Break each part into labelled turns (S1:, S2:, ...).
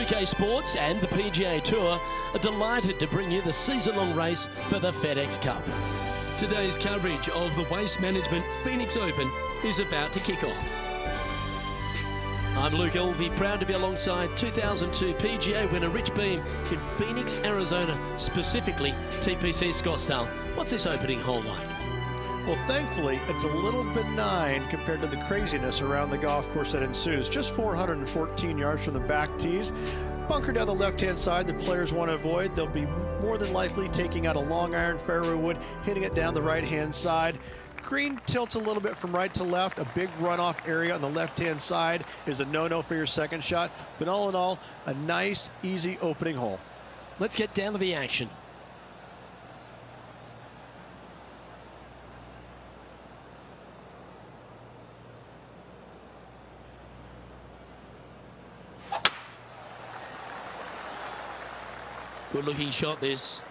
S1: 2K Sports and the PGA Tour are delighted to bring you the season-long race for the FedEx Cup. Today's coverage of the Waste Management Phoenix Open is about to kick off. I'm Luke Elvey, proud to be alongside 2002 PGA winner Rich Beem in Phoenix, Arizona, specifically TPC Scottsdale. What's this opening hole like?
S2: Well, thankfully, it's a little benign compared to the craziness around the golf course that ensues. Just 414 yards from the back tees. Bunker down the left-hand side, the players want to avoid. They'll be more than likely taking out a long iron fairway wood, hitting it down the right-hand side. Green tilts a little bit from right to left. A big runoff area on the left-hand side is a no-no for your second shot. But all in all, a nice, easy opening hole.
S1: Let's get down to the action. Good looking shot this.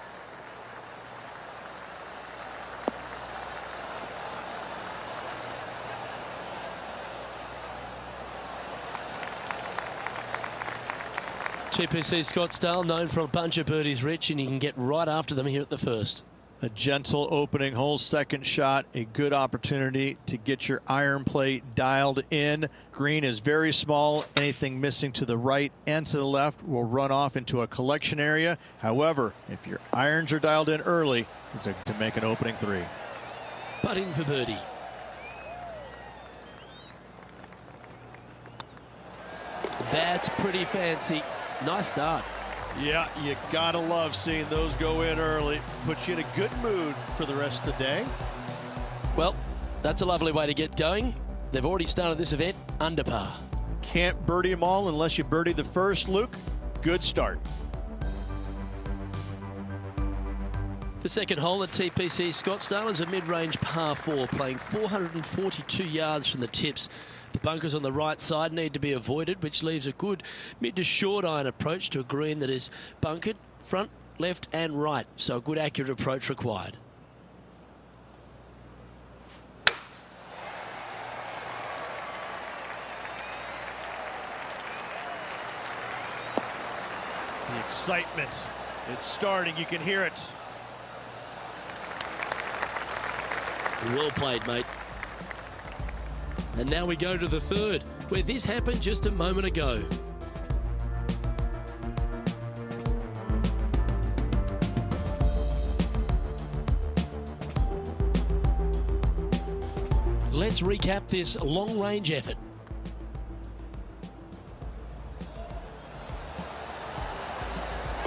S1: TPC Scottsdale known for a bunch of birdies, Rich, and you can get right after them here at the first.
S2: A gentle opening hole, second shot, a good opportunity to get your iron play dialed in. Green is very small. Anything missing to the right and to the left will run off into a collection area. However, if your irons are dialed in early, it's to make an opening three.
S1: Putting for birdie. That's pretty fancy. Nice start.
S2: Yeah, you gotta love seeing those go in early. Puts you in a good mood for the rest of the day.
S1: Well, that's a lovely way to get going. They've already started this event under par.
S2: Can't birdie them all unless you birdie the first, Luke. Good start.
S1: The second hole at TPC Scottsdale is a mid-range par 4, playing 442 yards from the tips. The bunkers on the right side need to be avoided, which leaves a good mid to short iron approach to a green that is bunkered front, left and right. So a good accurate approach required.
S2: The excitement, it's starting, you can hear it.
S1: Well played, mate. And now we go to the third, where this happened just a moment ago. Let's recap this long-range effort.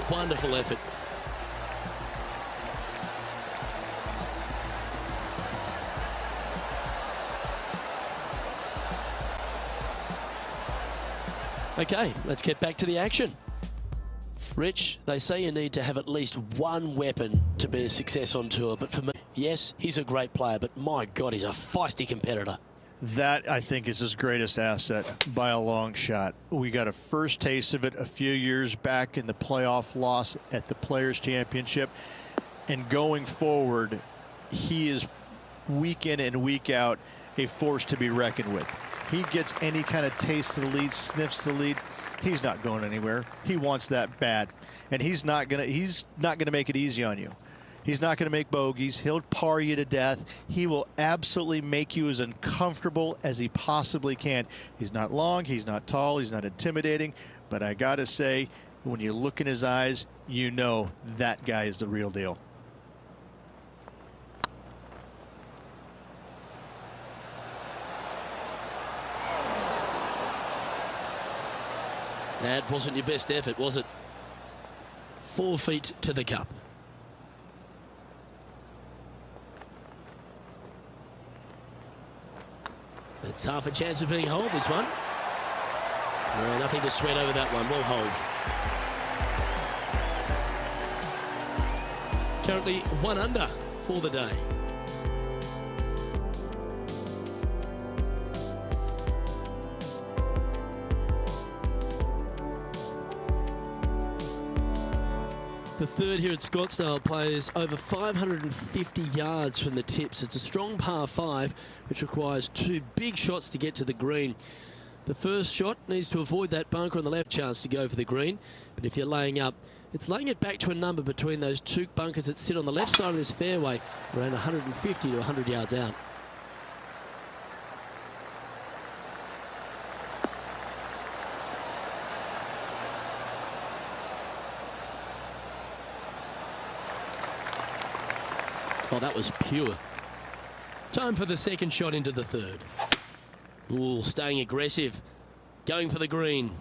S1: Wonderful effort. Okay, let's get back to the action. Rich, they say you need to have at least one weapon to be a success on tour, but for me, yes, he's a great player, but my God, he's a feisty competitor.
S2: That, I think, is his greatest asset by a long shot. We got a first taste of it a few years back in the playoff loss at the Players' Championship, and going forward, he is week in and week out a force to be reckoned with. He gets any kind of taste of the lead, sniffs the lead, he's not going anywhere. He wants that bad, and he's not gonna make it easy on you. He's not gonna make bogeys. He'll par you to death. He will absolutely make you as uncomfortable as he possibly can. He's not long, he's not tall, he's not intimidating, but I gotta say, when you look in his eyes, you know that guy is the real deal.
S1: That wasn't your best effort, was it? 4 feet to the cup. It's half a chance of being holed, this one. No, nothing to sweat over that one. We'll hold. Currently 1 under for the day. The third here at Scottsdale plays over 550 yards from the tips. It's a strong par 5, which requires 2 big shots to get to the green. The first shot needs to avoid that bunker on the left, chance to go for the green. But if you're laying up, it's laying it back to a number between those two bunkers that sit on the left side of this fairway, around 150 to 100 yards out. Oh, that was pure. Time for the second shot into the third. Ooh, staying aggressive. Going for the green.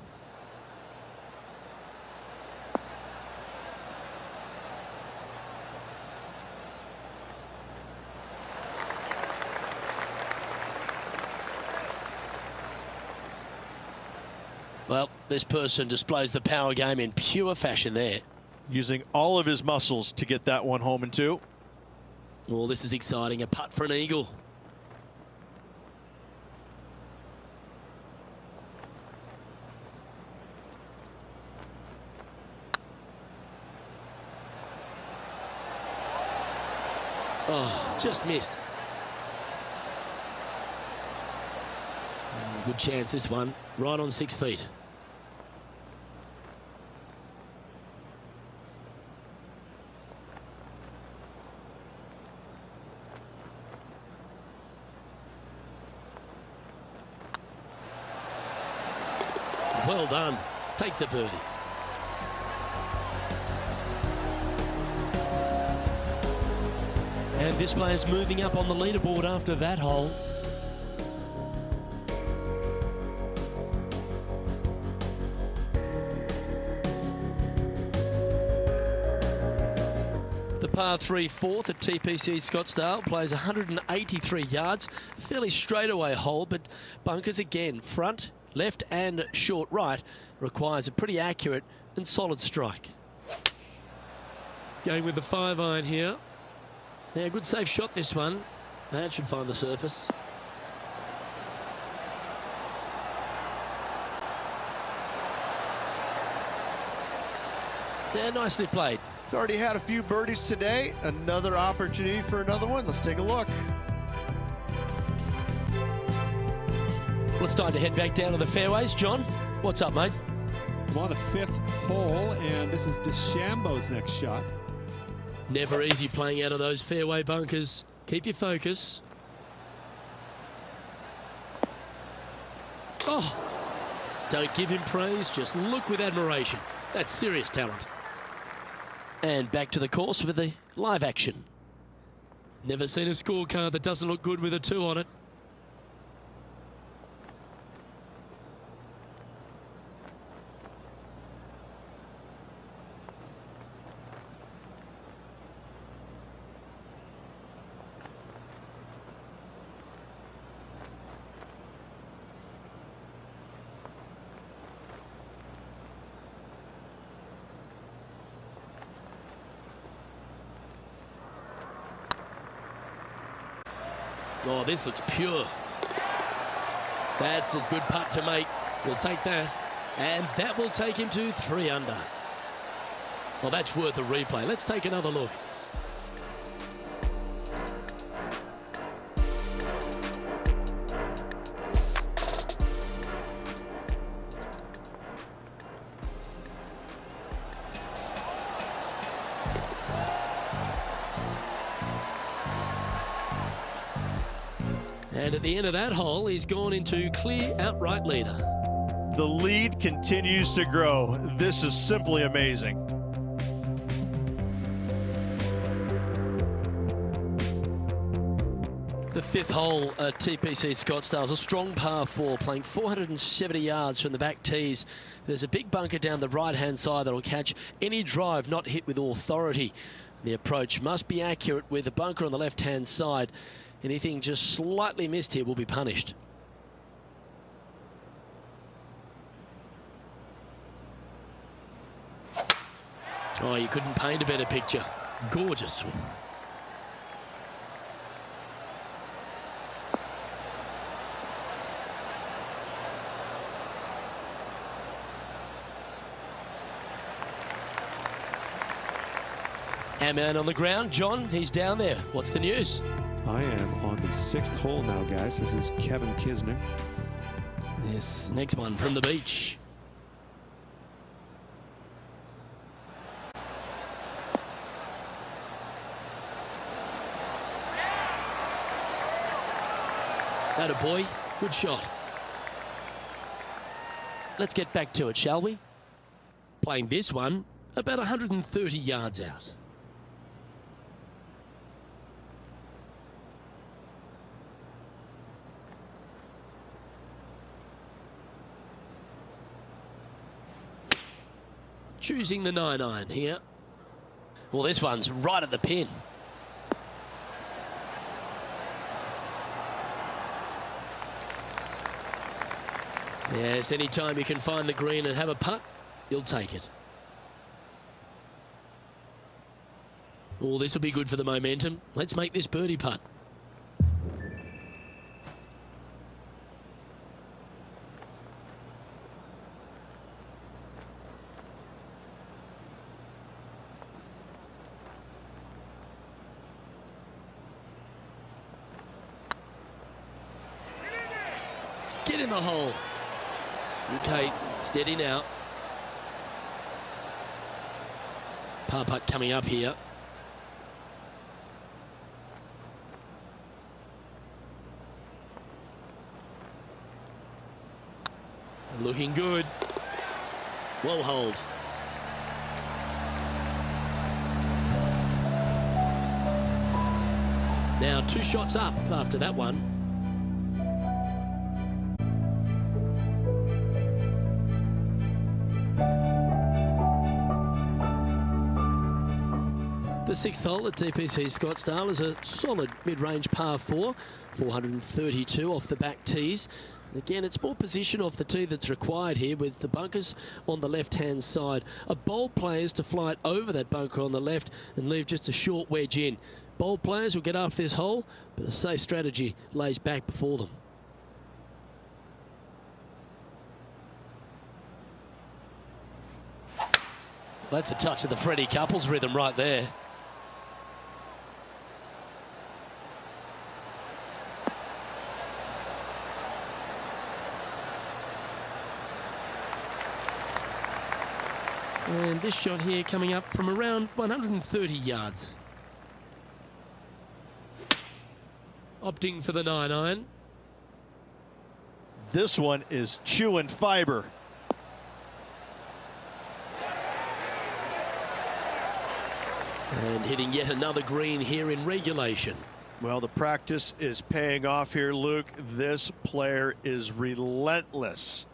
S1: Well, this person displays the power game in pure fashion there.
S2: Using all of his muscles to get that one home and two.
S1: Oh, this is exciting. A putt for an eagle. Oh, just missed. Good chance this one. Right on 6 feet. Well done. Take the birdie. And this player's moving up on the leaderboard after that hole. The par 3 fourth at TPC Scottsdale plays 183 yards. A fairly straightaway hole, but bunkers again, front, left and short right, requires a pretty accurate and solid strike. Going with the 5-iron here. Yeah, good safe shot this one. That should find the surface. Yeah, nicely played.
S2: He's already had a few birdies today. Another opportunity for another one. Let's take a look.
S1: Well, it's time to head back down to the fairways. John, what's up, mate?
S3: I'm on the 5th hole, and this is DeChambeau's next shot.
S1: Never easy playing out of those fairway bunkers. Keep your focus. Oh, don't give him praise, just look with admiration. That's serious talent. And back to the course with the live action. Never seen a scorecard that doesn't look good with a 2 on it. Oh, this looks pure. That's a good putt to make. We'll take that. And that will take him to 3 under. Well, that's worth a replay. Let's take another look. And at the end of that hole, he's gone into clear outright leader.
S2: The lead continues to grow. This is simply amazing.
S1: The 5th hole at TPC Scottsdale is a strong par 4, playing 470 yards from the back tees. There's a big bunker down the right-hand side that'll catch any drive not hit with authority. The approach must be accurate with the bunker on the left-hand side. Anything just slightly missed here will be punished. Oh, you couldn't paint a better picture. Gorgeous swing. Our man on the ground, John, he's down there. What's the news?
S3: I am on the 6th hole now, guys. This is Kevin Kisner.
S1: This next one from the beach. Atta boy, good shot. Let's get back to it, shall we? Playing this one about 130 yards out. Choosing the 9-iron here. Well, this one's right at the pin. Yes, anytime you can find the green and have a putt, you'll take it. Oh, this will be good for the momentum. Let's make this birdie putt. Get in the hole. Okay, steady now. Par putt coming up here. Looking good. Well hold. Now 2 shots up after that one. The 6th hole at TPC Scottsdale is a solid mid-range par 4, 432 off the back tees. And again, it's more position off the tee that's required here, with the bunkers on the left-hand side. A bold players to fly it over that bunker on the left and leave just a short wedge in. Bold players will get after this hole, but a safe strategy lays back before them. That's a touch of the Freddie Couples rhythm right there. And this shot here coming up from around 130 yards. Opting for the 9-iron.
S2: This one is chewing fiber.
S1: And hitting yet another green here in regulation.
S2: Well, the practice is paying off here, Luke. This player is relentless.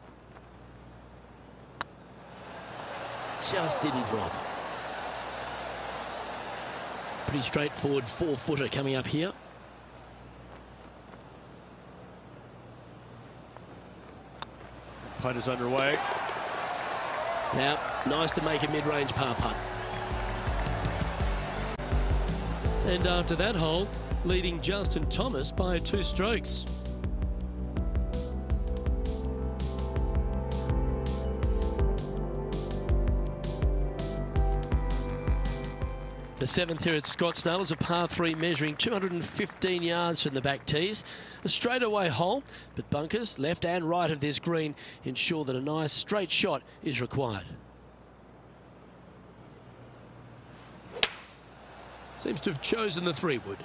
S1: Just didn't drop. Pretty straightforward 4-footer coming up here.
S2: Putt is underway.
S1: Now, nice to make a mid-range par putt. And after that hole, leading Justin Thomas by 2 strokes. The 7th here at Scottsdale is a par 3 measuring 215 yards from the back tees. A straightaway hole, but bunkers left and right of this green ensure that a nice straight shot is required. Seems to have chosen the 3-wood.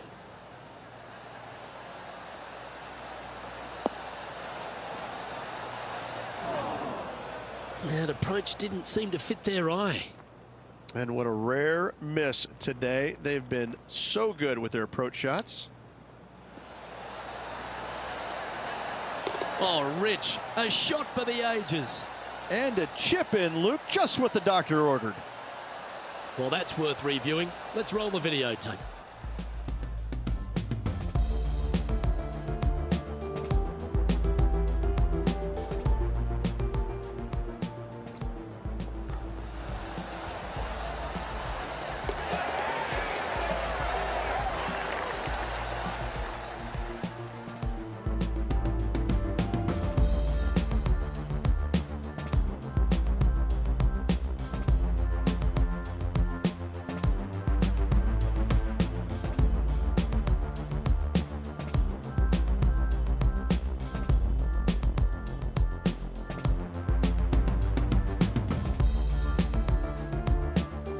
S1: That approach didn't seem to fit their eye.
S2: And what a rare miss today. They've been so good with their approach shots.
S1: Oh, Rich, a shot for the ages.
S2: And a chip in, Luke, just what the doctor ordered.
S1: Well, that's worth reviewing. Let's roll the videotape.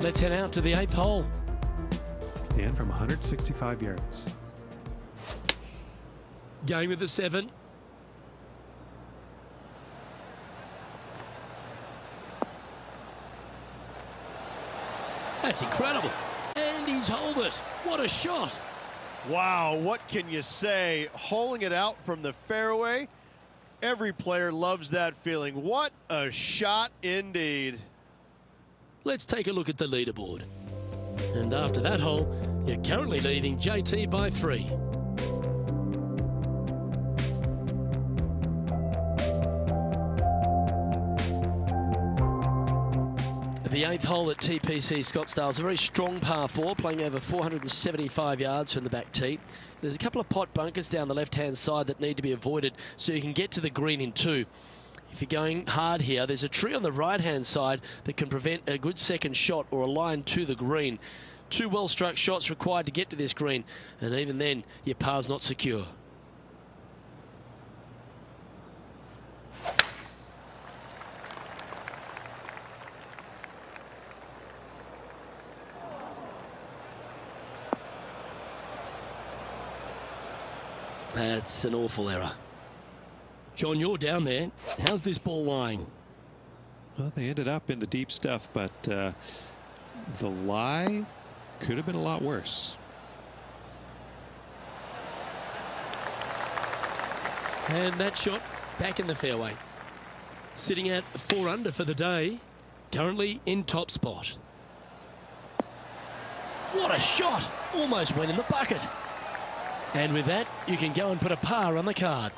S1: Let's head out to the 8th hole.
S3: And from 165 yards.
S1: Going with the 7. That's incredible. And he's holed it. What a shot.
S2: Wow, what can you say? Holing it out from the fairway. Every player loves that feeling. What a shot indeed.
S1: Let's take a look at the leaderboard. And after that hole, you're currently leading JT by 3. The 8th hole at TPC Scottsdale is a very strong par 4, playing over 475 yards from the back tee. There's a couple of pot bunkers down the left-hand side that need to be avoided so you can get to the green in 2. If you're going hard here, there's a tree on the right-hand side that can prevent a good second shot or a line to the green. 2 well-struck shots required to get to this green, and even then, your par's not secure. That's an awful error. John, you're down there. How's this ball lying?
S3: Well, they ended up in the deep stuff, but the lie could have been a lot worse.
S1: And that shot back in the fairway. Sitting at 4 under for the day. Currently in top spot. What a shot! Almost went in the bucket. And with that, you can go and put a par on the card.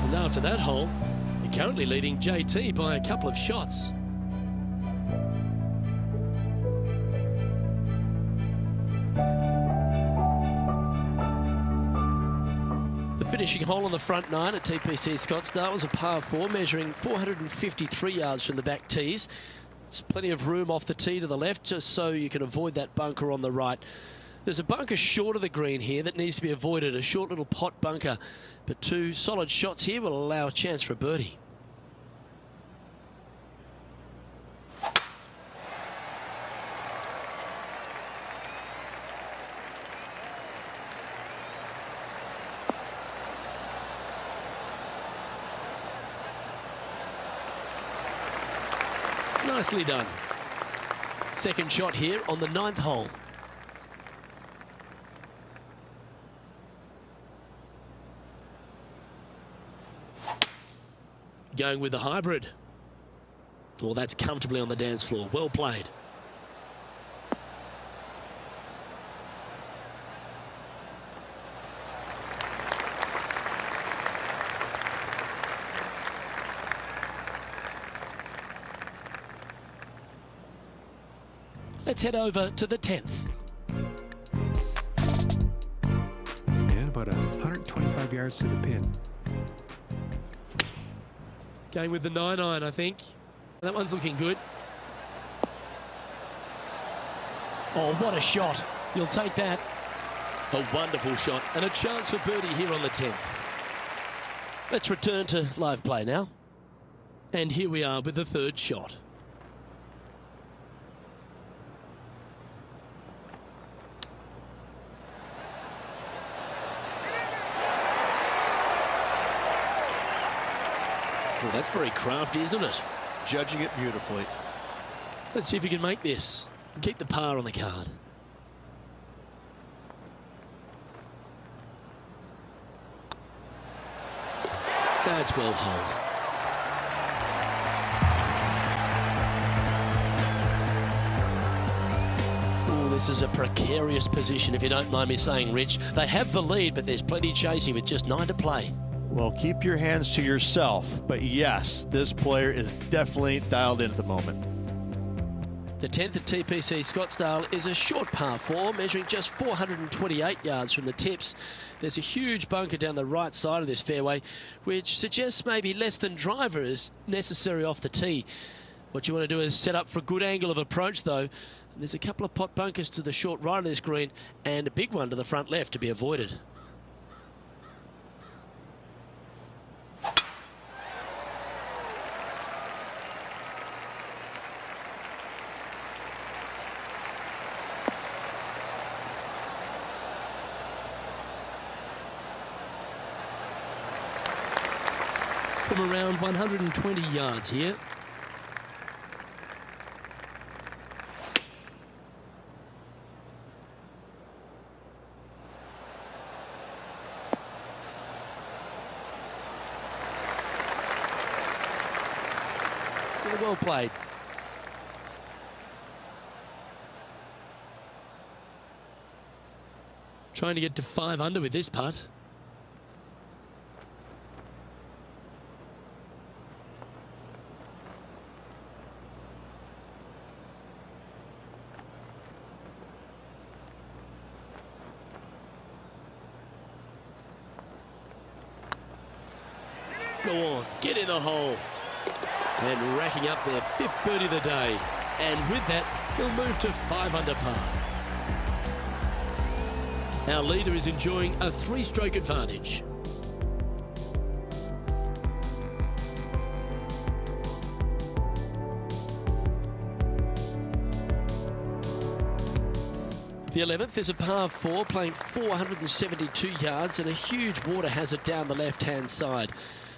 S1: And after that hole, you're currently leading JT by a couple of shots. The finishing hole on the front 9 at TPC Scottsdale was a par 4 measuring 453 yards from the back tees. There's plenty of room off the tee to the left just so you can avoid that bunker on the right. There's a bunker short of the green here that needs to be avoided, a short little pot bunker. But 2 solid shots here will allow a chance for a birdie. Nicely done. Second shot here on the 9th hole. Going with the hybrid. Well, that's comfortably on the dance floor. Well played. Let's head over to the 10th.
S3: And about 125 yards to the pin.
S1: Going with the 9-iron, I think. That one's looking good. Oh, what a shot. You'll take that. A wonderful shot and a chance for birdie here on the 10th. Let's return to live play now. And here we are with the 3rd shot. Well, that's very crafty, isn't it?
S2: Judging it beautifully.
S1: Let's see if we can make this and keep the par on the card. That's well holed. Oh, this is a precarious position, if you don't mind me saying, Rich. They have the lead, but there's plenty chasing with just 9 to play.
S2: Well, keep your hands to yourself. But yes, this player is definitely dialed in at the moment.
S1: The 10th at TPC Scottsdale is a short par 4, measuring just 428 yards from the tips. There's a huge bunker down the right side of this fairway, which suggests maybe less than driver is necessary off the tee. What you want to do is set up for a good angle of approach, though. And there's a couple of pot bunkers to the short right of this green and a big one to the front left to be avoided. from around 120 yards here. Well played. Trying to get to 5 under with this putt. Go on, get in the hole. And racking up their 5th birdie of the day. And with that, he'll move to 5 under par. Our leader is enjoying a 3-stroke advantage. The 11th is a par 4, playing 472 yards and a huge water hazard down the left-hand side.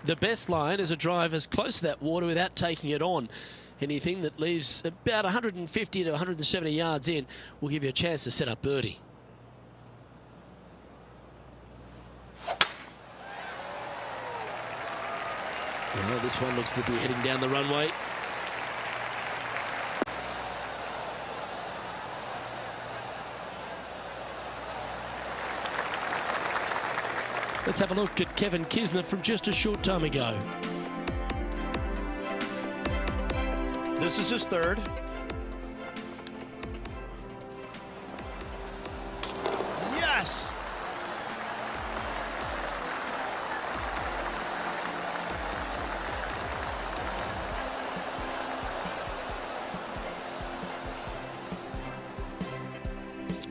S1: The best line is a drive as close to that water without taking it on. Anything that leaves about 150 to 170 yards in will give you a chance to set up birdie. Well, this one looks to be heading down the runway. Let's have a look at Kevin Kisner from just a short time ago.
S2: This is his 3rd. Yes!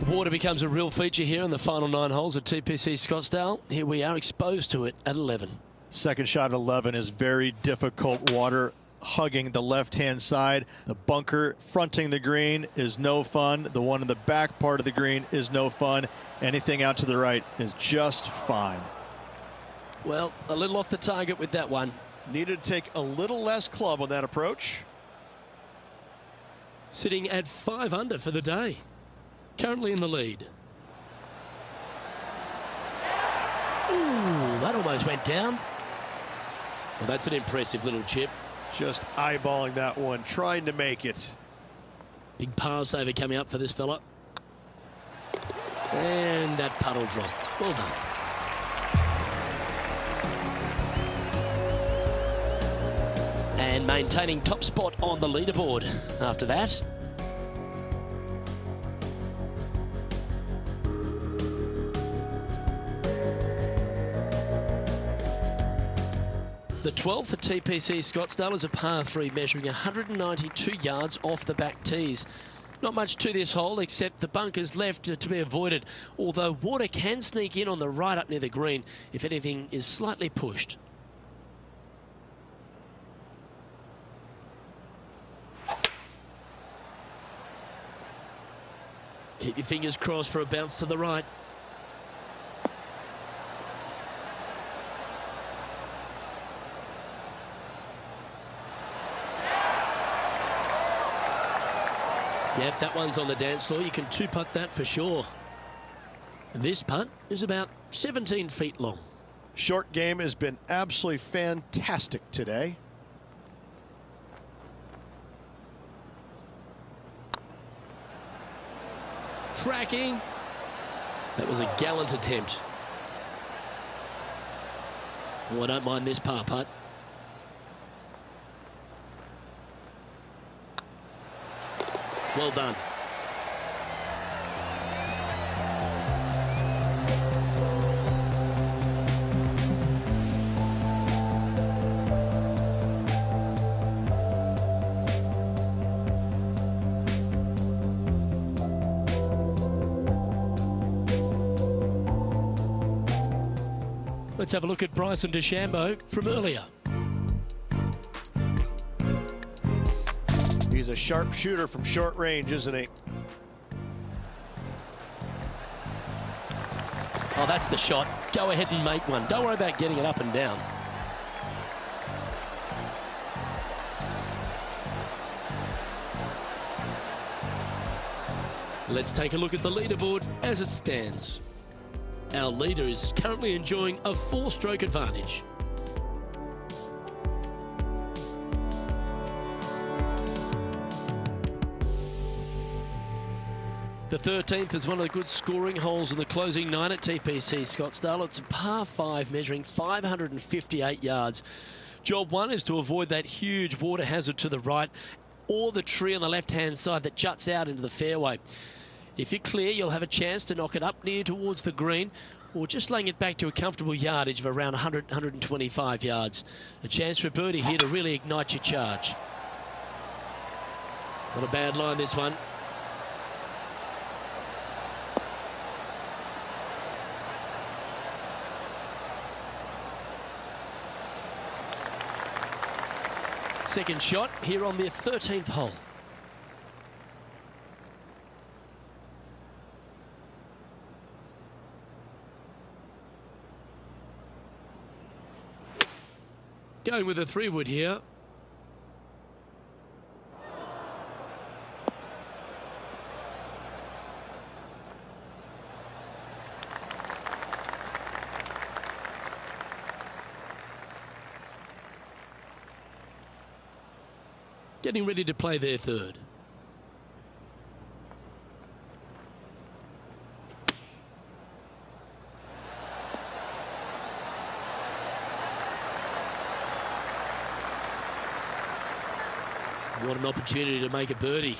S1: Water becomes a real feature here in the final 9 holes at TPC Scottsdale. Here we are exposed to it at 11.
S2: Second shot at 11 is very difficult water, hugging the left-hand side. The bunker fronting the green is no fun. The one in the back part of the green is no fun. Anything out to the right is just fine.
S1: Well, a little off the target with that one.
S2: Needed to take a little less club on that approach.
S1: Sitting at 5 under for the day. Currently in the lead. Ooh, that almost went down. Well, that's an impressive little chip.
S2: Just eyeballing that one, trying to make it.
S1: Big par saver coming up for this fella. And that puddle drop. Well done. And maintaining top spot on the leaderboard after that. The 12th at TPC Scottsdale is a par 3 measuring 192 yards off the back tees. Not much to this hole except the bunkers left to be avoided, although water can sneak in on the right up near the green if anything is slightly pushed. Keep your fingers crossed for a bounce to the right. Yep, that one's on the dance floor. You can 2-putt that for sure. This putt is about 17 feet long.
S2: Short game has been absolutely fantastic today.
S1: Tracking. That was a gallant attempt. Oh, I don't mind this par putt. Well done. Let's have a look at Bryson DeChambeau from earlier.
S2: He's a sharp shooter from short range, isn't he?
S1: Oh, that's the shot. Go ahead and make one. Don't worry about getting it up and down. Let's take a look at the leaderboard as it stands. Our leader is currently enjoying a 4-stroke advantage. The 13th is one of the good scoring holes in the closing 9 at TPC Scottsdale. It's a par 5 measuring 558 yards. Job 1 is to avoid that huge water hazard to the right or the tree on the left-hand side that juts out into the fairway. If you're clear, you'll have a chance to knock it up near towards the green or just laying it back to a comfortable yardage of around 100, 125 yards. A chance for a birdie here to really ignite your charge. Not a bad line, this one. Second shot here on the 13th hole. Going with a 3-wood here. Getting ready to play their third. What an opportunity to make a birdie.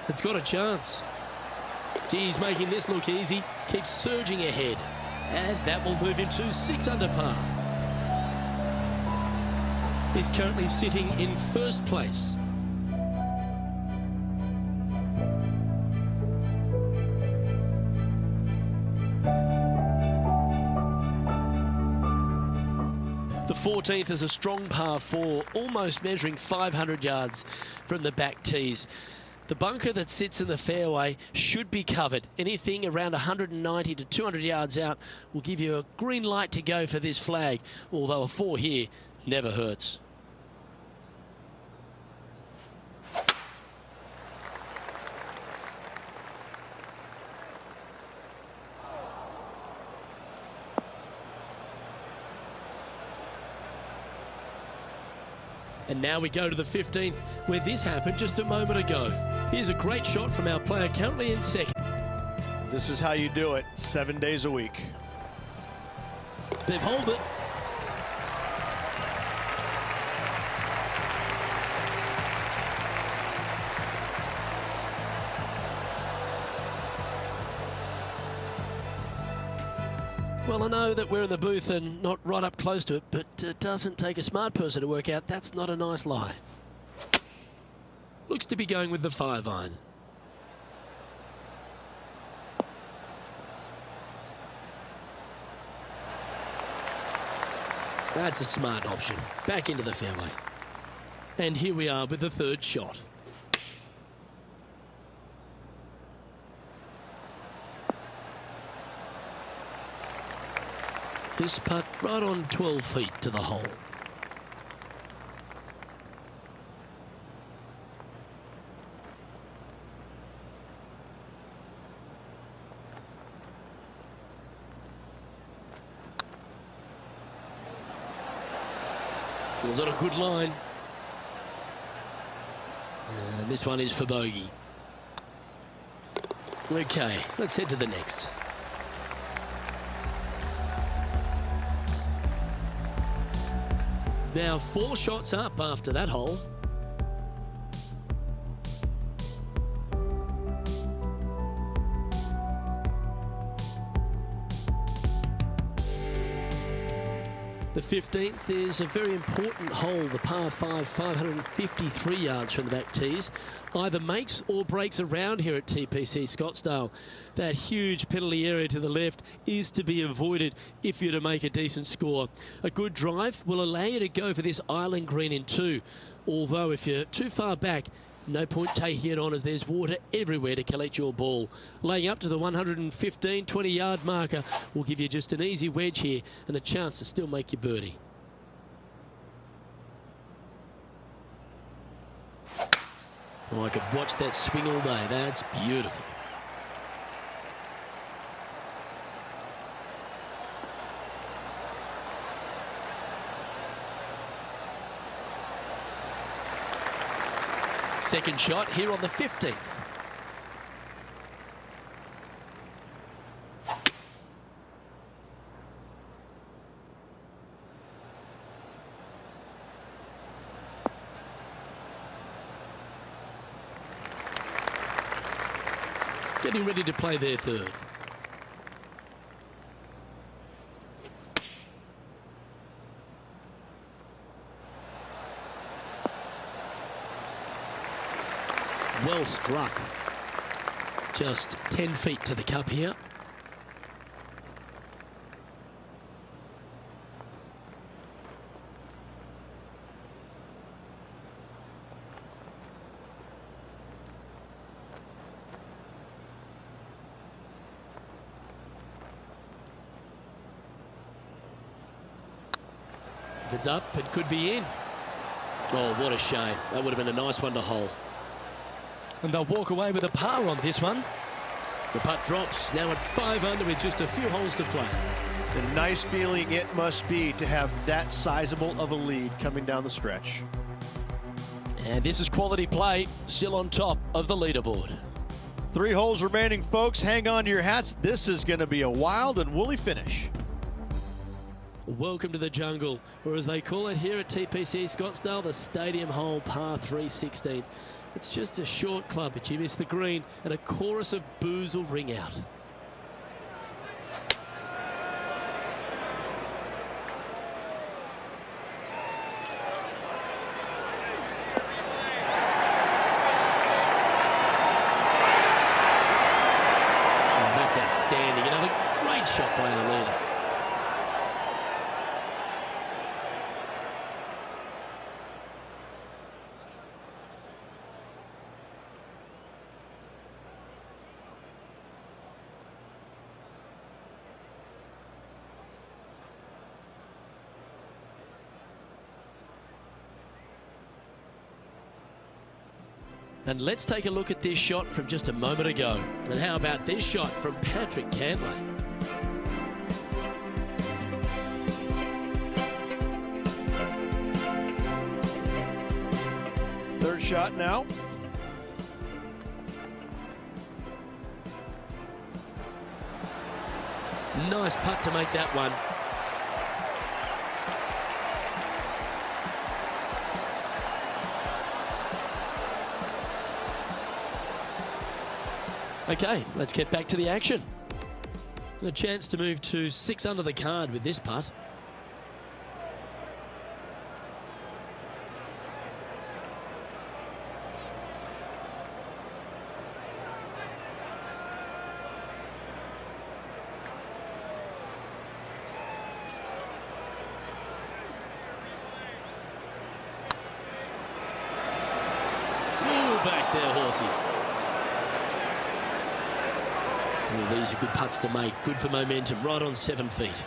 S1: It's got a chance. He's making this look easy. Keeps surging ahead. And that will move him to 6 under par. He's currently sitting in first place. The 14th is a strong par 4, almost measuring 500 yards from the back tees. The bunker that sits in the fairway should be covered. Anything around 190 to 200 yards out will give you a green light to go for this flag, although a 4 here never hurts. And now we go to the 15th, where this happened just a moment ago. Here's a great shot from our player currently in second.
S2: This is how you do it, 7 days a week.
S1: They've holed it. Well, I know that we're in the booth and not right up close to it, but it doesn't take a smart person to work out that's not a nice lie. Looks to be going with the 5-iron. That's a smart option. Back into the fairway. And here we are with the third shot. This putt right on 12 feet to the hole. Was on a good line. And this one is for bogey. Okay, let's head to the next. Now 4 shots up after that hole. The 15th is a very important hole, the par 5, 553 yards from the back tees. Either makes or breaks around here at TPC Scottsdale. That huge penalty area to the left is to be avoided if you're to make a decent score. A good drive will allow you to go for this island green in 2. Although if you're too far back, No point taking it on as there's water everywhere to collect your ball. Laying up to the 115, 20-yard marker will give you just an easy wedge here and a chance to still make your birdie. Oh, I could watch that swing all day. That's beautiful. Second shot here on the 15th. Getting ready to play their third. Well struck. Just 10 feet to the cup here. If it's up, it could be in. Oh, what a shame. That would have been a nice one to hole. And they'll walk away with a par on this one. The putt drops, now at 5 under with just a few holes to play.
S2: A nice feeling it must be to have that sizable of a lead coming down the stretch.
S1: And this is quality play, still on top of the leaderboard.
S2: 3 holes remaining, folks. Hang on to your hats. This is going to be a wild and woolly finish.
S1: Welcome to the jungle, or as they call it here at TPC Scottsdale, the stadium hole par 3/16. It's just a short club, but you miss the green, and a chorus of boos will ring out. Oh, that's outstanding. Another great shot by our leader. And let's take a look at this shot from just a moment ago. And how about this shot from Patrick Cantlay?
S2: Third shot now.
S1: Nice putt to make that one. Okay, let's get back to the action. A chance to move to 6 under the card with this putt. Ooh, back there, horsey. Well, these are good putts to make. Good for momentum. Right on 7 feet.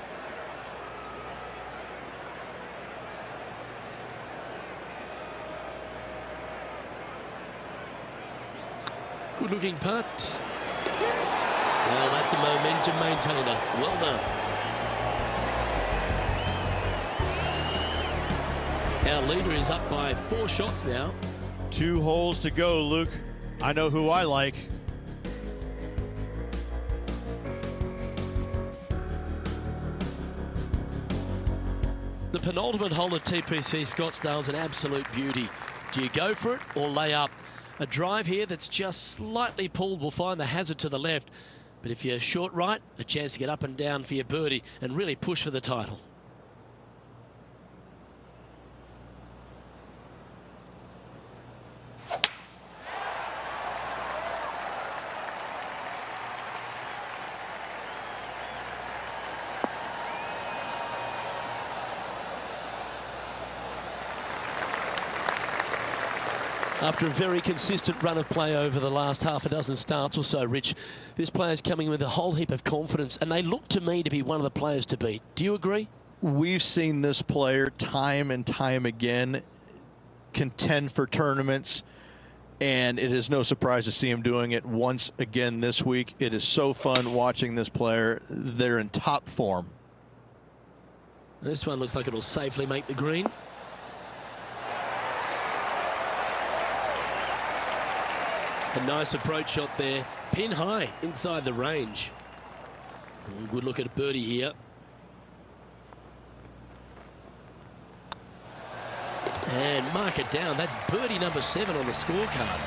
S1: Good looking putt. Well, that's a momentum maintainer. Well done. Our leader is up by 4 shots now.
S2: 2 holes to go, Luke. I know who I like.
S1: The penultimate hole at TPC Scottsdale is an absolute beauty. Do you go for it or lay up? A drive here that's just slightly pulled will find the hazard to the left. But if you're short right, a chance to get up and down for your birdie and really push for the title. After a very consistent run of play over the last half a dozen starts or so, Rich, this player's coming with a whole heap of confidence, and they look to me to be one of the players to beat. Do you agree?
S2: We've seen this player time and time again contend for tournaments, and it is no surprise to see him doing it once again this week. It is so fun watching this player. They're in top form.
S1: This one looks like it'll safely make the green. A nice approach shot there, pin high inside the range. Oh, good look at a birdie here. And mark it down. That's birdie number 7 on the scorecard.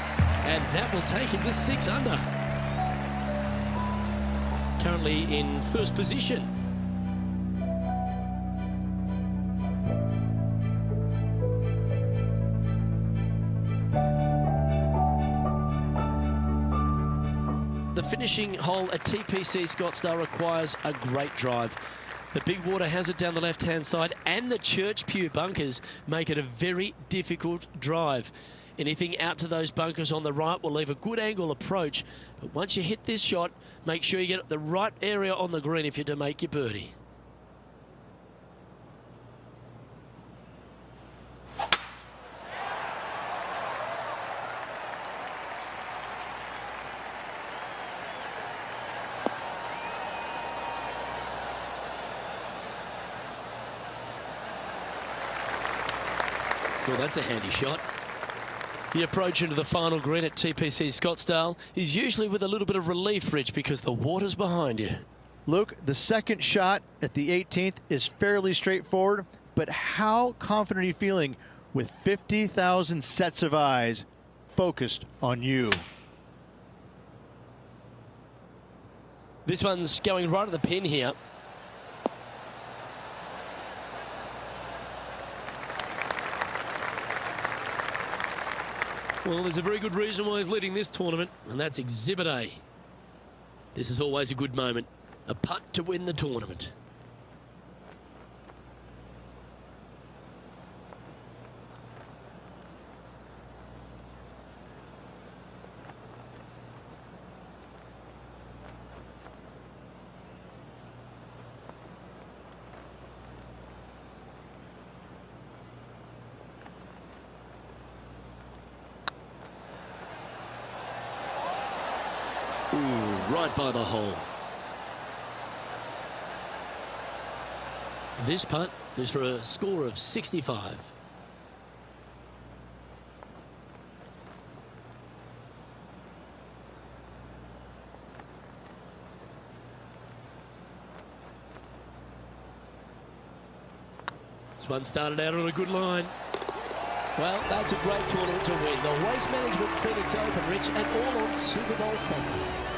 S1: And that will take him to 6 under. Currently in first position. The finishing hole at TPC Scottsdale requires a great drive. The big water hazard down the left-hand side and the church pew bunkers make it a very difficult drive. Anything out to those bunkers on the right will leave a good angle approach. But once you hit this shot, make sure you get the right area on the green if you're to make your birdie. Well, that's a handy shot. The approach into the final green at TPC Scottsdale is usually with a little bit of relief, Rich, because the water's behind you.
S2: Luke, the second shot at the 18th is fairly straightforward, but how confident are you feeling with 50,000 sets of eyes focused on you?
S1: This one's going right at the pin here. Well, there's a very good reason why he's leading this tournament, and that's Exhibit A. This is always a good moment. A putt to win the tournament. Ooh, right by the hole. This putt is for a score of 65. This one started out on a good line. Well, that's a great tournament to win. The Waste Management FedEx Open, Rich, and all on Super Bowl Sunday.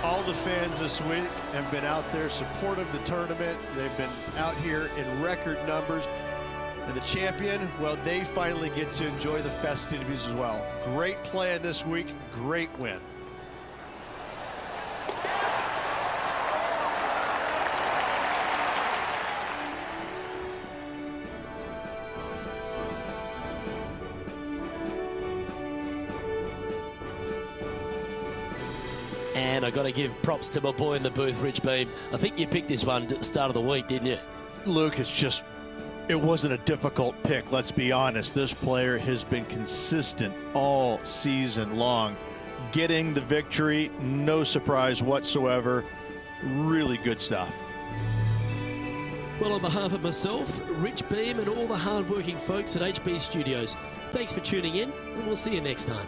S2: All the fans this week have been out there supportive of the tournament. They've been out here in record numbers. And the champion, well, they finally get to enjoy the festivities as well. Great play in this week, great win.
S1: And I got to give props to my boy in the booth, Rich Beam. I think you picked this one at the start of the week, didn't you?
S2: Luke, it wasn't a difficult pick, let's be honest. This player has been consistent all season long. Getting the victory, no surprise whatsoever. Really good stuff.
S1: Well, on behalf of myself, Rich Beam, and all the hard-working folks at HB Studios, thanks for tuning in, and we'll see you next time.